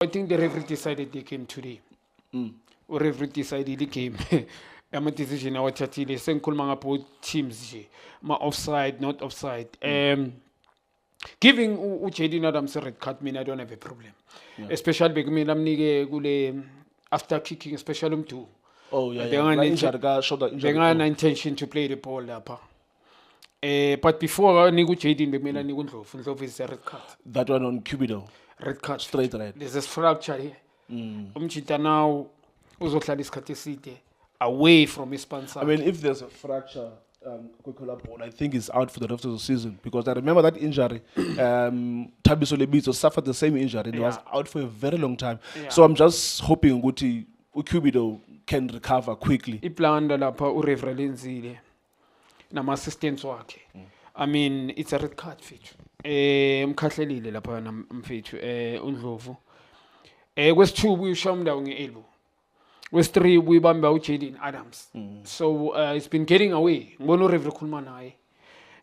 I think the referee decided the game today. Referee decided the game. Ama decision awathathile sengikhuluma ngabo teams nje ma offside not offside. Giving uJaden Adams a red card, I don't have a problem. Especially bekumele amnike kule after kicking, especially umdu. Oh yeah. Shoulder injury. Bengana intention to play the ball lapha. But before niku Jaden bekumele niku Ndlovu is a red card. That one on Cubido. Red card. Straight red. There's a fracture here. Umchita now uzohlala isikhathi eside away from his sponsor. I mean, if there's a fracture, bone, I think he's out for the rest of the season because I remember that injury. Thabiso Lebitso suffered the same injury and he was out for a very long time. So I'm just hoping Guti Cubido can recover quickly. Iplanda lapha uReverend Lenzile nama assistants wakhe. I mean, it's a red card feature. Mkhahlelile lapha mfethu uNdlovu. Kwesi-2 uyishamda ngeelbow. Kwesi-3 uyibamba uJaden Adams. So it's been getting away. Ngibona uReverend khuluma naye.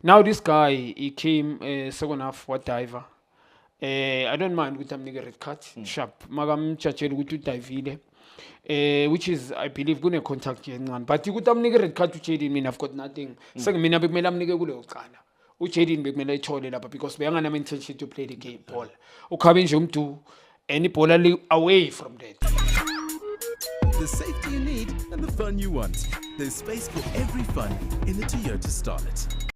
Now this guy he came second half what diver. I don't mind ukuthi amnike red card sharp. Makamjajela ukuthi udivile. Which is I believe kune contact encane. But ukuthi amnike red card uJaden mina I've got nothing. Sengimina bekumele amnike kuleyo cala. uJaden bekumele ayithole lapha because beyanganama intention to play the game ball. Ukhabe nje umdu any ball away from that. The safety you need and the fun you want. There's space for every fun in the Toyota Starlet.